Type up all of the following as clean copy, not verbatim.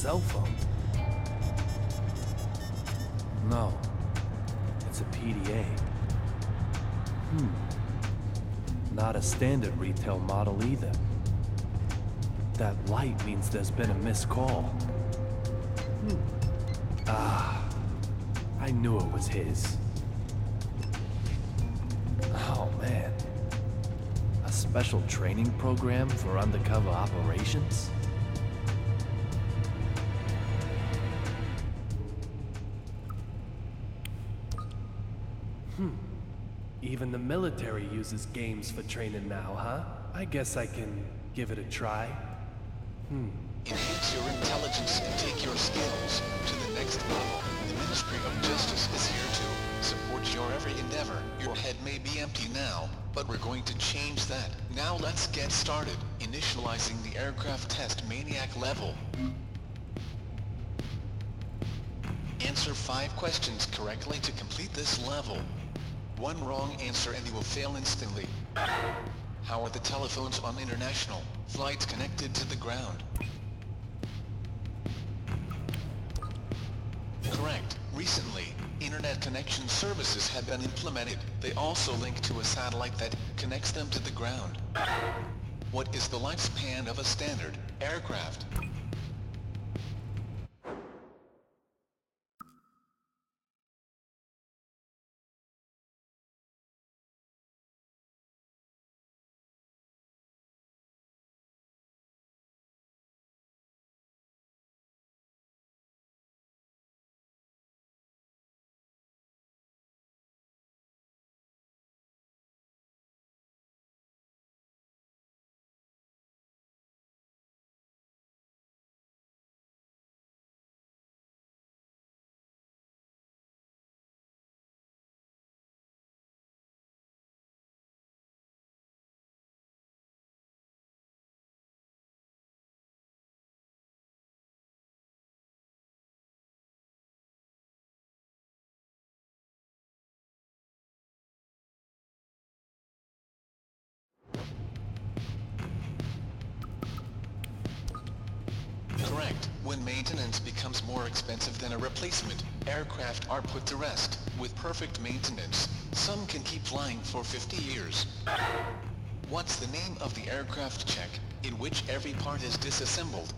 cell phone. No, it's a PDA. Not a standard retail model either. That light means there's been a missed call. I knew it was his. Oh man. A special training program for undercover operations? Even the military uses games for training now, huh? I guess I can give it a try. Enhance your intelligence and take your skills to the next level. The Ministry of Justice is here to support your every endeavor. Your head may be empty now, but we're going to change that. Now let's get started. Initializing the aircraft test maniac level. Answer 5 questions correctly to complete this level. One wrong answer and you will fail instantly. How are the telephones on international flights connected to the ground? Correct. Recently, internet connection services have been implemented. They also link to a satellite that connects them to the ground. What is the lifespan of a standard aircraft? Correct. When maintenance becomes more expensive than a replacement, aircraft are put to rest. With perfect maintenance, some can keep flying for 50 years. What's the name of the aircraft check, in which every part is disassembled?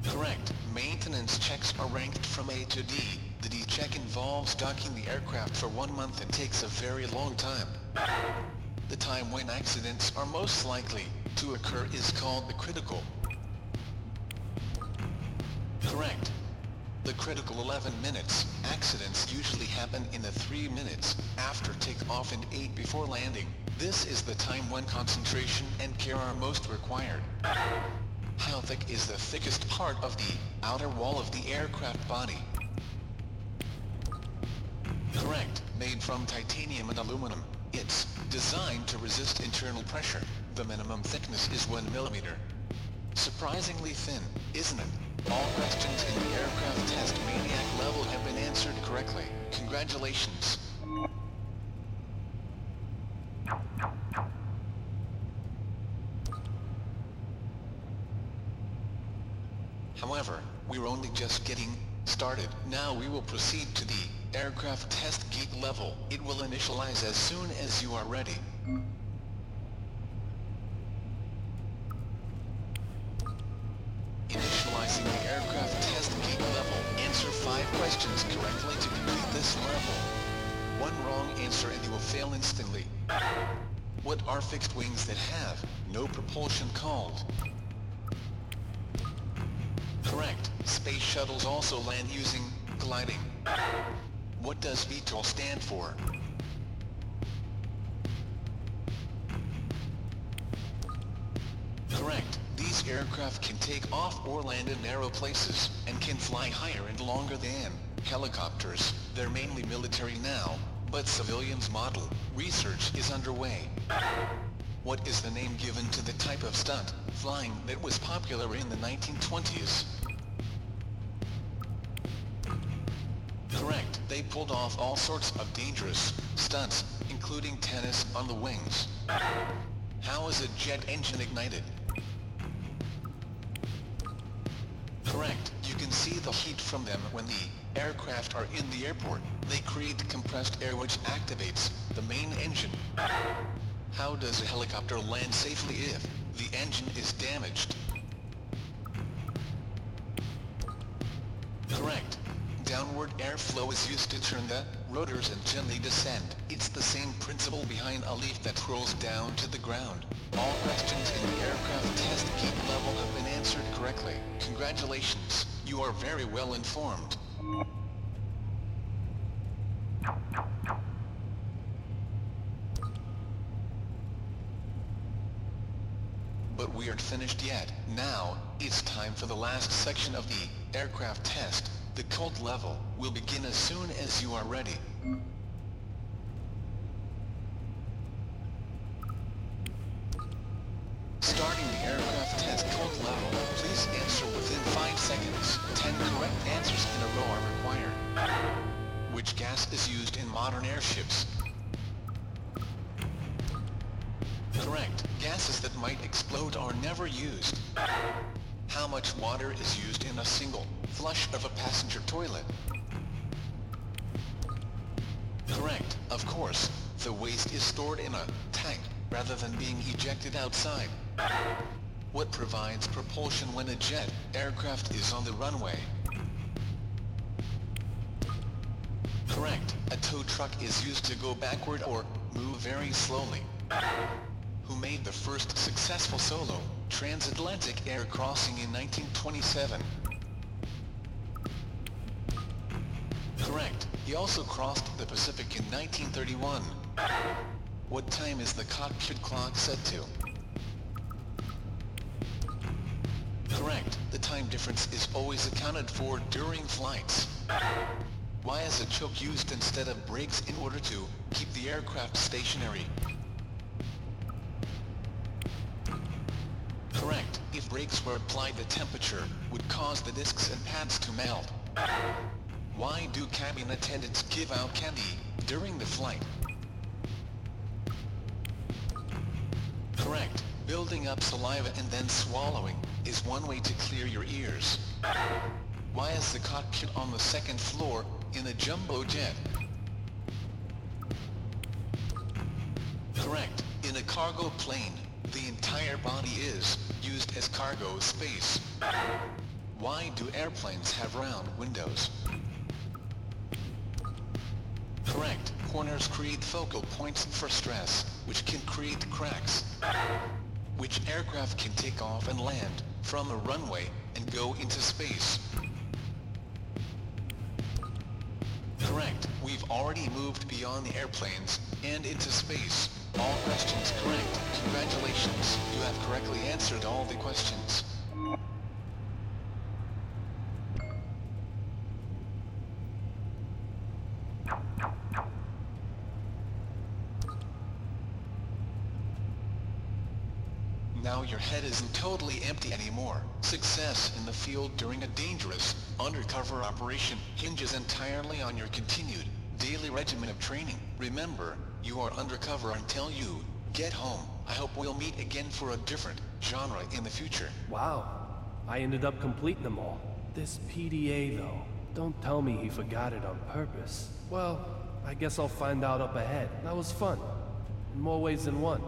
Correct. Maintenance checks are ranked from A to D. The D check involves docking the aircraft for 1 month and takes a very long time. The time when accidents are most likely to occur is called the critical. Correct. The critical 11 minutes. Accidents usually happen in the 3 minutes after takeoff and 8 before landing. This is the time when concentration and care are most required. How thick is the thickest part of the outer wall of the aircraft body? Correct. Made from titanium and aluminum. It's designed to resist internal pressure. The minimum thickness is 1 millimeter. Surprisingly thin, isn't it? All questions in the aircraft test maniac level have been answered correctly. Congratulations. However, we're only just getting started. Now we will proceed to the aircraft test gate level. It will initialize as soon as you are ready. Initializing the aircraft test gate level. Answer 5 questions correctly to complete this level. One wrong answer and you will fail instantly. What are fixed wings that have no propulsion called? Correct. Space shuttles also land using gliding. What does VTOL stand for? Correct. These aircraft can take off or land in narrow places, and can fly higher and longer than helicopters. They're mainly military now, but civilians model. Research is underway. What is the name given to the type of stunt flying that was popular in the 1920s? Correct. They pulled off all sorts of dangerous stunts, including tennis on the wings. How is a jet engine ignited? Correct. You can see the heat from them when the aircraft are in the airport. They create compressed air which activates the main engine. How does a helicopter land safely if the engine is damaged? Correct. Downward airflow is used to turn the rotors and gently descend. It's the same principle behind a leaf that rolls down to the ground. All questions in the aircraft test gate level have been answered correctly. Congratulations, you are very well informed. But we aren't finished yet. Now, it's time for the last section of the aircraft test. The code level will begin as soon as you are ready. Starting the aircraft test code level, please answer within 5 seconds. 10 correct answers in a row are required. Which gas is used in modern airships? Correct. Gases that might explode are never used. How much water is used in a single flush of a passenger toilet? Correct. Of course, the waste is stored in a tank rather than being ejected outside. What provides propulsion when a jet aircraft is on the runway? Correct. A tow truck is used to go backward or move very slowly. Who made the first successful solo transatlantic air crossing in 1927? Correct. He also crossed the Pacific in 1931. What time is the cockpit clock set to? Correct. The time difference is always accounted for during flights. Why is a choke used instead of brakes in order to keep the aircraft stationary? Correct. If brakes were applied, the temperature would cause the discs and pads to melt. Why do cabin attendants give out candy during the flight? Correct. Building up saliva and then swallowing is one way to clear your ears. Why is the cockpit on the second floor in a jumbo jet? Correct. In a cargo plane, the entire body is used as cargo space. Why do airplanes have round windows? Correct. Corners create focal points for stress, which can create cracks. Which aircraft can take off and land from a runway and go into space? Correct. We've already moved beyond the airplanes and into space. All questions correct. Congratulations. You have correctly answered all the questions. Now your head isn't totally empty anymore. Success in the field during a dangerous, undercover operation hinges entirely on your continued, daily regimen of training. Remember, you are undercover until you get home. I hope we'll meet again for a different genre in the future. Wow, I ended up completing them all. This PDA though, don't tell me he forgot it on purpose. Well, I guess I'll find out up ahead. That was fun. In more ways than one.